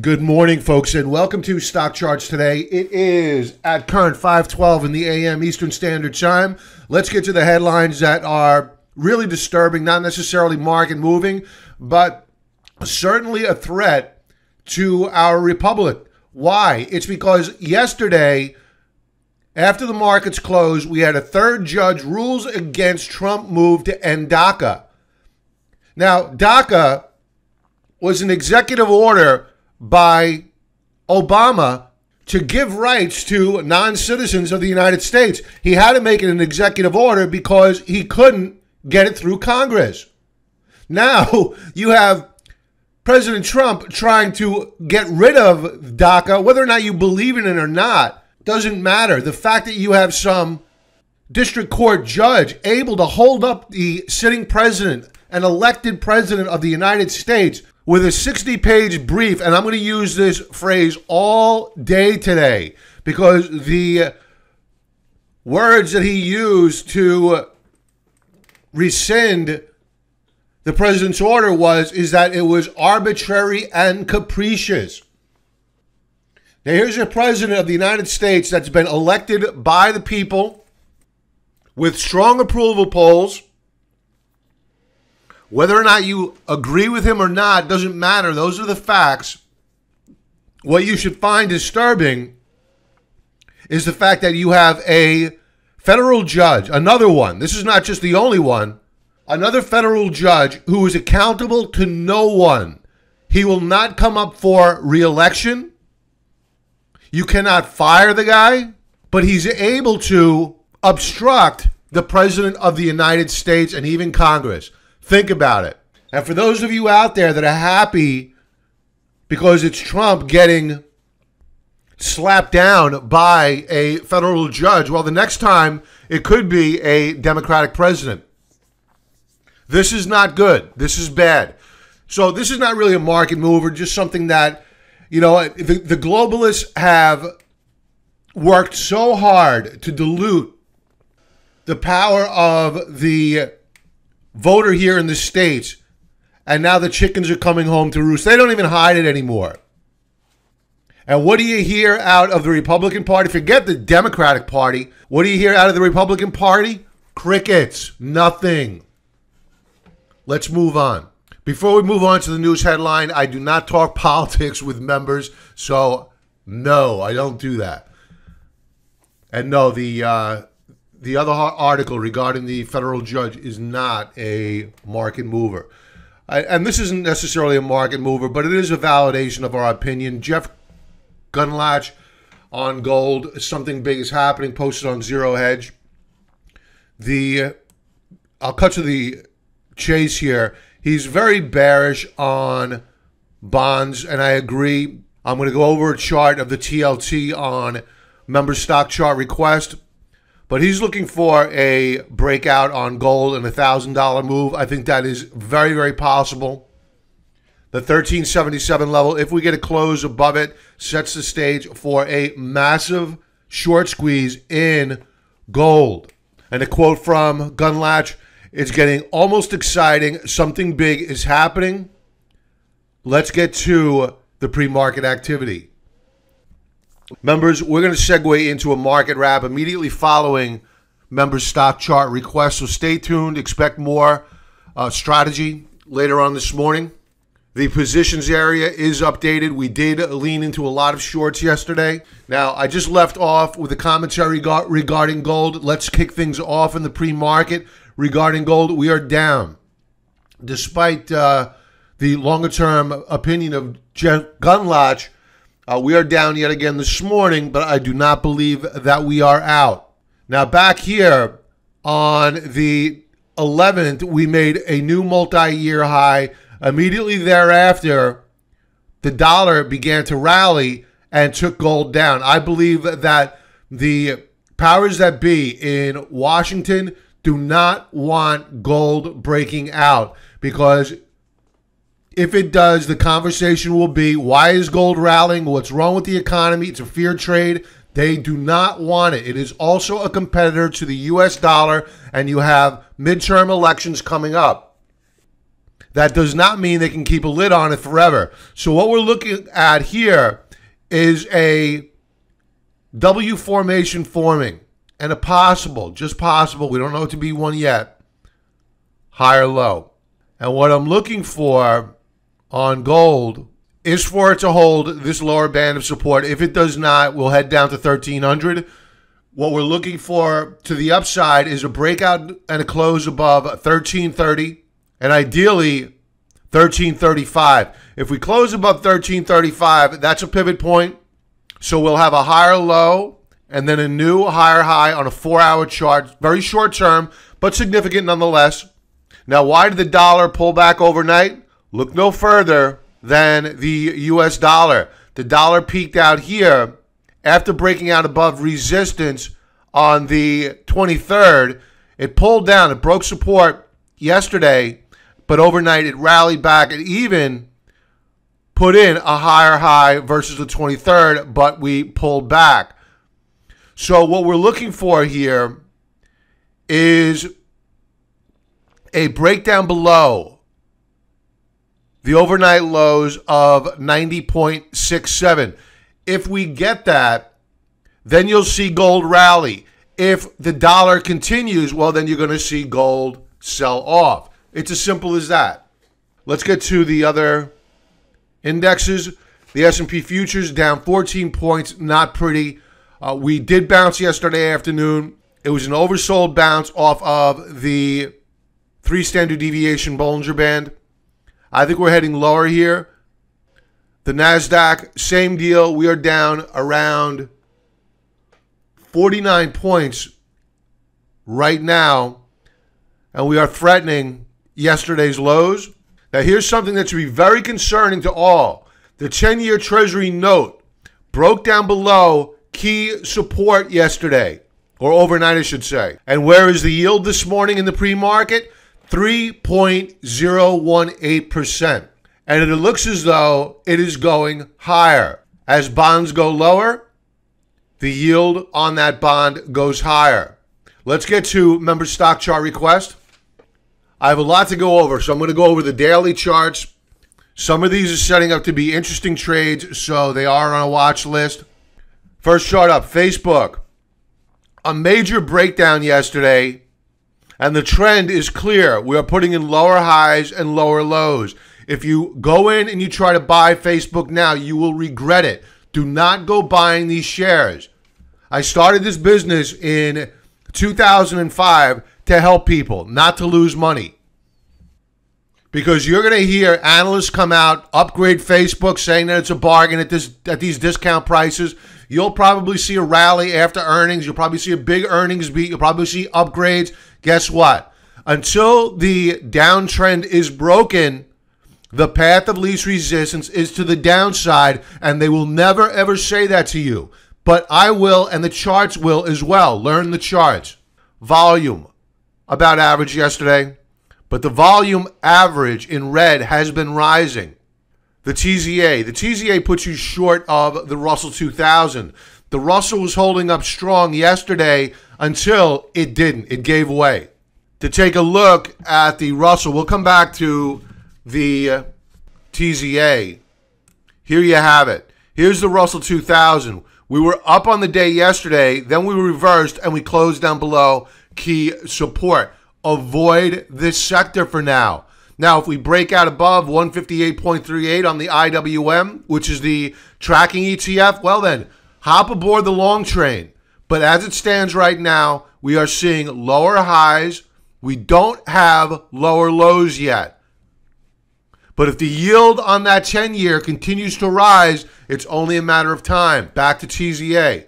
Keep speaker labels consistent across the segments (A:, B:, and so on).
A: Good morning, folks, and welcome to Stock Charts today. It is at current 5:12 in the a.m. Eastern Standard Time. Let's get to the headlines that are really disturbing, not necessarily market moving, but certainly a threat to our republic. Why? It's because yesterday, after the markets closed, we had a third judge rules against Trump move to end DACA. Now, DACA was an executive order by Obama to give rights to non-citizens of the United States. He had to make it an executive order because he couldn't get it through Congress. Now you have President Trump trying to get rid of DACA. Whether or not you believe in it or not doesn't matter. The fact that you have some district court judge able to hold up the sitting president, an elected president of the United States, with a 60-page brief, and I'm going to use this phrase all day today because the words that he used to rescind the president's order is that it was arbitrary and capricious. Now, here's a president of the United States that's been elected by the people with strong approval polls. Whether or not you agree with him or not doesn't matter. Those are the facts. What you should find disturbing is the fact that you have a federal judge, another one. This is not just the only one. Another federal judge who is accountable to no one. He will not come up for re-election. You cannot fire the guy, but he's able to obstruct the president of the United States and even Congress. Think about it. And for those of you out there that are happy because it's Trump getting slapped down by a federal judge, well, the next time it could be a Democratic president. This is not good. This is bad. So this is not really a market mover, just something that, you know, the globalists have worked so hard to dilute the power of the voter here in the States, and now the chickens are coming home to roost. They don't even hide it anymore. And what do you hear out of the Republican Party? Forget the Democratic Party. What do you hear out of the Republican Party? Crickets. Nothing. Let's move on. Before we move on to the news headline, I do not talk politics with members, so no, I don't do that. And no, the other article regarding the federal judge is not a market mover. And this isn't necessarily a market mover, but it is a validation of our opinion. Jeff Gunlatch on gold, something big is happening, posted on Zero Hedge. I'll cut to the chase here. He's very bearish on bonds, and I agree. I'm going to go over a chart of the TLT on member stock chart request. But he's looking for a breakout on gold and a $1,000 move. I think that is very, very possible. The 1377 level, if we get a close above it, sets the stage for a massive short squeeze in gold. And a quote from Gunlatch, it's getting almost exciting. Something big is happening. Let's get to the pre-market activity. Members, we're going to segue into a market wrap immediately following members' stock chart requests. So stay tuned. Expect more strategy later on this morning. The positions area is updated. We did lean into a lot of shorts yesterday. Now, I just left off with a commentary regarding gold. Let's kick things off in the pre-market. Regarding gold, we are down. Despite the longer-term opinion of Jeff Gunlatch, we are down yet again this morning, but I do not believe that we are out. Now, back here on the 11th, we made a new multi-year high. Immediately thereafter, the dollar began to rally and took gold down. I believe that the powers that be in Washington do not want gold breaking out, because if it does, the conversation will be, why is gold rallying? What's wrong with the economy? It's a fear trade. They do not want it. It is also a competitor to the U.S. dollar, and you have midterm elections coming up. That does not mean they can keep a lid on it forever. So what we're looking at here is a W formation forming and a possible, just possible, we don't know it to be one yet, higher low. And what I'm looking for on gold is for it to hold this lower band of support. If it does not, we'll head down to 1300. What we're looking for to the upside is a breakout and a close above 1330 and ideally 1335. If we close above 1335, that's a pivot point. So we'll have a higher low and then a new higher high on a 4-hour chart. Very short term, but significant nonetheless. Now, why did the dollar pull back overnight? Look no further than the US dollar. The dollar peaked out here after breaking out above resistance on the 23rd. It pulled down. It broke support yesterday, but overnight it rallied back. It even put in a higher high versus the 23rd, but we pulled back. So what we're looking for here is a breakdown below the overnight lows of 90.67. If we get that, then you'll see gold rally. If the dollar continues, well, then you're going to see gold sell off. It's as simple as that. Let's get to the other indexes. The S&P futures down 14 points, not pretty. We did bounce yesterday afternoon. It was an oversold bounce off of the 3 standard deviation Bollinger Band. I think we're heading lower here. The NASDAQ, same deal. We are down around 49 points right now, and we are threatening yesterday's lows. Now, here's something that should be very concerning to all. The 10-year Treasury note broke down below key support yesterday, or overnight, I should say. And where is the yield this morning in the pre-market? 3.018%. And it looks as though it is going higher. As bonds go lower, the yield on that bond goes higher. Let's get to member stock chart request. I have a lot to go over, so I'm going to go over the daily charts. Some of these are setting up to be interesting trades, so they are on a watch list. First chart up, Facebook. A major breakdown yesterday, and the trend is clear. We are putting in lower highs and lower lows. If you go in and you try to buy Facebook now, you will regret it. Do not go buying these shares. I started this business in 2005 to help people, not to lose money. Because you're going to hear analysts come out, upgrade Facebook, saying that it's a bargain at these discount prices. You'll probably see a rally after earnings. You'll probably see a big earnings beat. You'll probably see upgrades. Guess what? Until the downtrend is broken, the path of least resistance is to the downside, and they will never, ever say that to you. But I will, and the charts will as well. Learn the charts. Volume, about average yesterday. But the volume average in red has been rising. The TZA puts you short of the Russell 2000. The Russell was holding up strong yesterday until it didn't. It gave way. To take a look at the Russell, we'll come back to the TZA. Here you have it. Here's the Russell 2000. We were up on the day yesterday, then we reversed, and we closed down below key support. Avoid this sector for now. Now, if we break out above 158.38 on the IWM, which is the tracking ETF, well then, hop aboard the long train. But as it stands right now, we are seeing lower highs. We don't have lower lows yet. But if the yield on that 10-year continues to rise, it's only a matter of time. Back to TZA.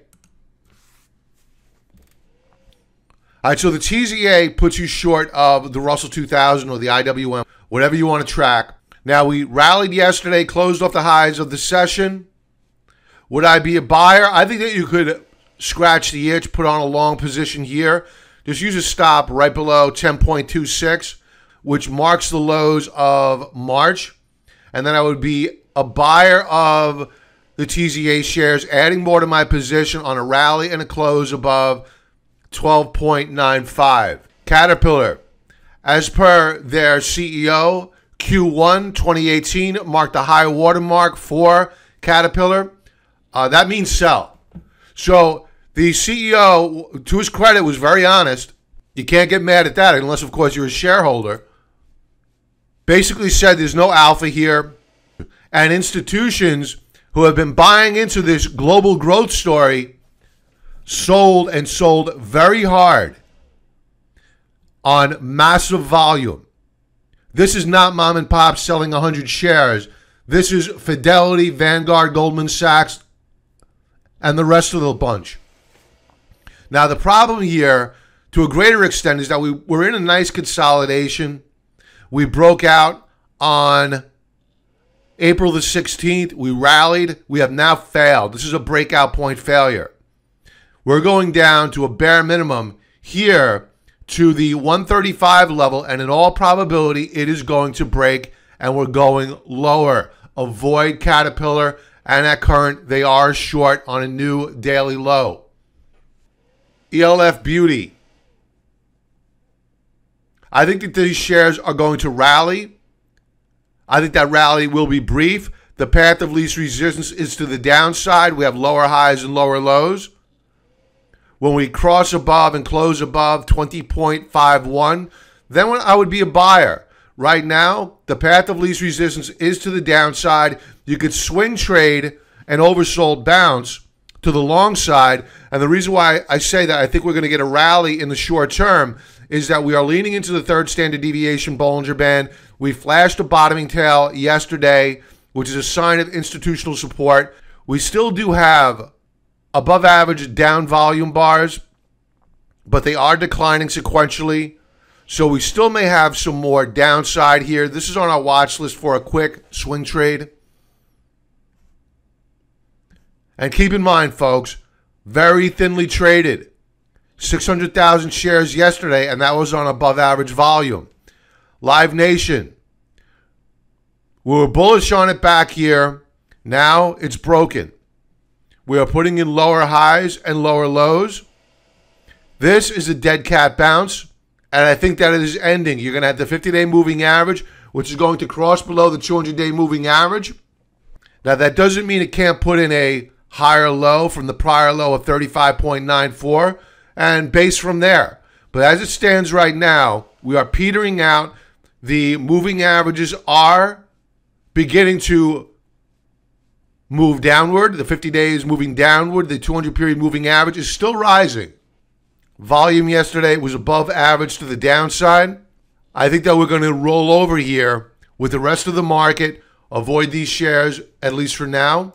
A: All right, so the TZA puts you short of the Russell 2000 or the IWM, whatever you want to track. Now, we rallied yesterday, closed off the highs of the session. Would I be a buyer? I think that you could scratch the itch, put on a long position here. Just use a stop right below 10.26, which marks the lows of March. And then I would be a buyer of the TZA shares, adding more to my position on a rally and a close above 12.95. Caterpillar, as per their CEO, Q1 2018 marked a high watermark for Caterpillar. That means sell. So the CEO, to his credit, was very honest. You can't get mad at that unless, of course, you're a shareholder. Basically said there's no alpha here. And institutions who have been buying into this global growth story sold and sold very hard on massive volume. This is not mom and pop selling 100 shares. This is Fidelity, Vanguard, Goldman Sachs, and the rest of the bunch. Now, the problem here, to a greater extent, is that we're in a nice consolidation. We broke out on April the 16th. We rallied. We have now failed. This is a breakout point failure. We're going down to a bare minimum here to the 135 level, and in all probability, it is going to break, and we're going lower. Avoid Caterpillar, and at current, they are short on a new daily low. ELF Beauty. I think that these shares are going to rally. I think that rally will be brief. The path of least resistance is to the downside. We have lower highs and lower lows. When we cross above and close above 20.51, then I would be a buyer. Right now, the path of least resistance is to the downside. You could swing trade an oversold bounce to the long side. And the reason why I say that I think we're going to get a rally in the short term is that we are leaning into the third standard deviation Bollinger Band. We flashed a bottoming tail yesterday, which is a sign of institutional support. We still do have above average down volume bars, but they are declining sequentially. So we still may have some more downside here. This is on our watch list for a quick swing trade. And keep in mind, folks, very thinly traded. 600,000 shares yesterday, and that was on above average volume. Live Nation. We were bullish on it back here. Now it's broken. We are putting in lower highs and lower lows. This is a dead cat bounce, and I think that it is ending. You're going to have the 50-day moving average, which is going to cross below the 200-day moving average. Now, that doesn't mean it can't put in a higher low from the prior low of 35.94 and base from there. But as it stands right now, we are petering out. The moving averages are beginning to move downward. The 50 days moving downward. The 200 period moving average is still rising. Volume yesterday was above average to the downside. I think that we're going to roll over here with the rest of the market. Avoid these shares, at least for now.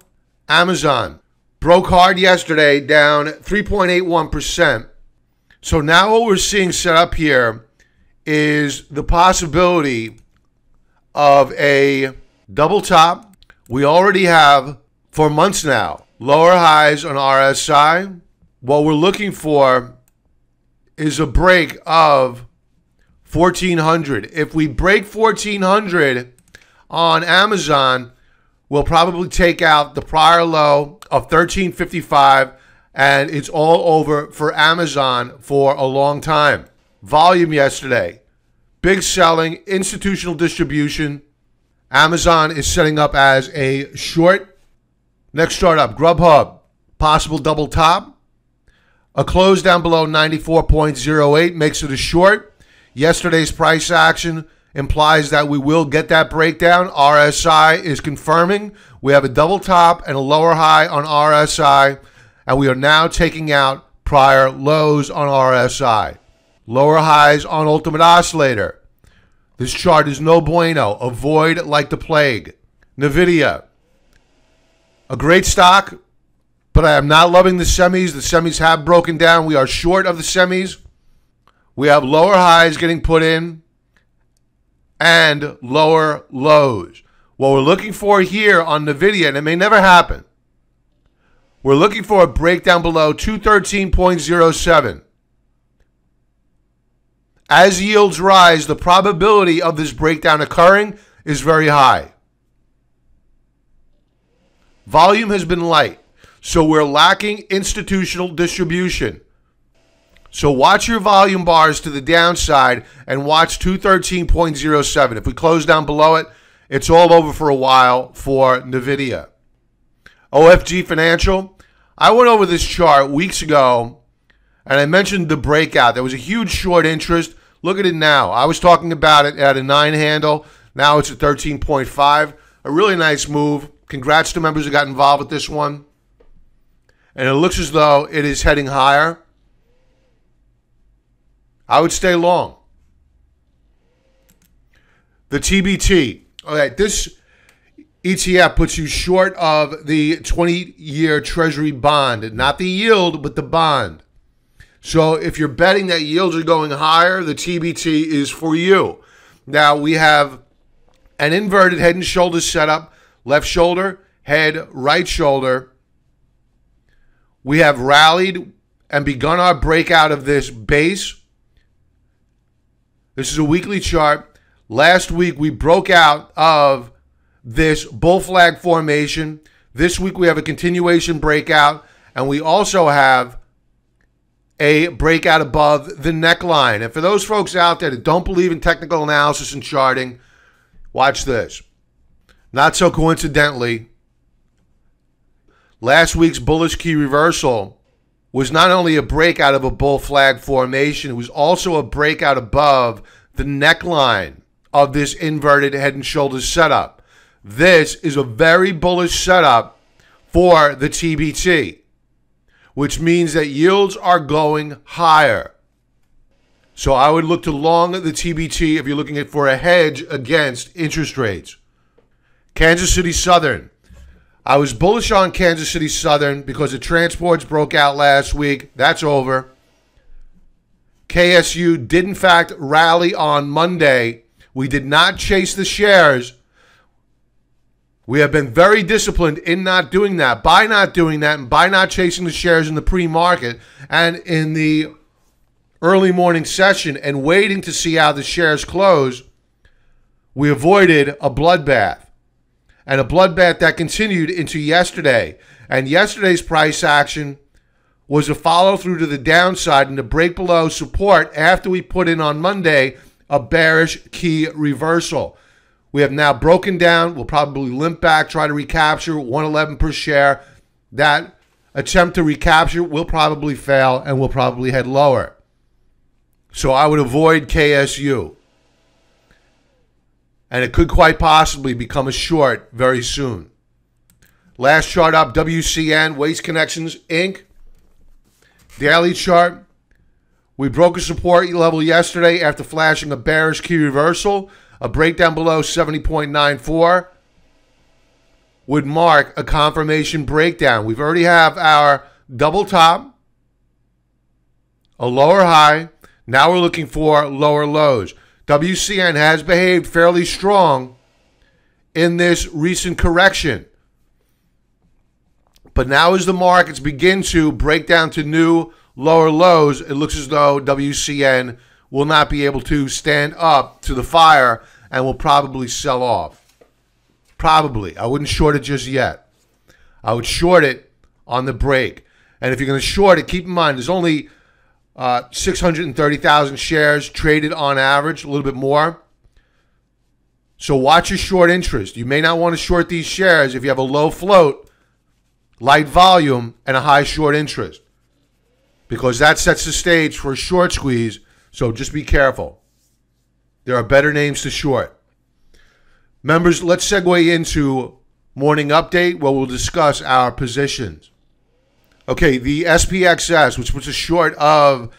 A: Amazon broke hard yesterday, down 3.81%. So now what we're seeing set up here is the possibility of a double top. We already have, for months now, lower highs on RSI. What we're looking for is a break of 1400. If we break 1400 on Amazon, we'll probably take out the prior low of 1355, and it's all over for Amazon for a long time. Volume yesterday, big selling, institutional distribution. Amazon is setting up as a short. Next chart up, Grubhub, possible double top. A close down below 94.08 makes it a short. Yesterday's price action implies that we will get that breakdown. RSI is confirming. We have a double top and a lower high on RSI, and we are now taking out prior lows on RSI. Lower highs on Ultimate Oscillator. This chart is no bueno. Avoid like the plague. NVIDIA, a great stock, but I am not loving the semis. The semis have broken down. We are short of the semis. We have lower highs getting put in and lower lows. What we're looking for here on NVIDIA, and it may never happen, we're looking for a breakdown below 213.07. As yields rise, the probability of this breakdown occurring is very high. Volume has been light, so we're lacking institutional distribution. So watch your volume bars to the downside and watch 213.07. If we close down below it, it's all over for a while for NVIDIA. OFG Financial. I went over this chart weeks ago and I mentioned the breakout. There was a huge short interest. Look at it now. I was talking about it at a 9 handle. Now it's at 13.5. A really nice move. Congrats to members who got involved with this one. And it looks as though it is heading higher. I would stay long. The TBT. All right, this ETF puts you short of the 20-year Treasury bond. Not the yield, but the bond. So if you're betting that yields are going higher, the TBT is for you. Now, we have an inverted head and shoulders setup. Left shoulder, head, right shoulder. We have rallied and begun our breakout of this base. This is a weekly chart. Last week, we broke out of this bull flag formation. This week, we have a continuation breakout, and we also have a breakout above the neckline. And for those folks out there that don't believe in technical analysis and charting, watch this. Not so coincidentally, last week's bullish key reversal was not only a breakout of a bull flag formation, it was also a breakout above the neckline of this inverted head and shoulders setup. This is a very bullish setup for the TBT, which means that yields are going higher. So I would look to long the TBT if you're looking for a hedge against interest rates. Kansas City Southern. I was bullish on Kansas City Southern because the transports broke out last week. That's over. KSU did in fact rally on Monday. We did not chase the shares. We have been very disciplined in not doing that. By not doing that and by not chasing the shares in the pre-market and in the early morning session and waiting to see how the shares close, we avoided a bloodbath. And a bloodbath that continued into yesterday. And yesterday's price action was a follow-through to the downside and a break below support after we put in on Monday a bearish key reversal. We have now broken down. We'll probably limp back, try to recapture 111 per share. That attempt to recapture will probably fail and will probably head lower. So I would avoid KSU. And it could quite possibly become a short very soon. Last chart up, WCN, Waste Connections, Inc. Daily chart. We broke a support level yesterday after flashing a bearish key reversal. A breakdown below 70.94 would mark a confirmation breakdown. We've already have our double top, a lower high. Now we're looking for lower lows. WCN has behaved fairly strong in this recent correction. But now as the markets begin to break down to new lower lows, it looks as though WCN will not be able to stand up to the fire and will probably sell off. Probably. I wouldn't short it just yet. I would short it on the break. And if you're going to short it, keep in mind there's only 630,000 shares traded on average, a little bit more. So watch your short interest. You may not want to short these shares if you have a low float, light volume, and a high short interest, because that sets the stage for a short squeeze. So just be careful. There are better names to short. Members, let's segue into morning update where we'll discuss our positions. Okay, the SPXS, which was a short of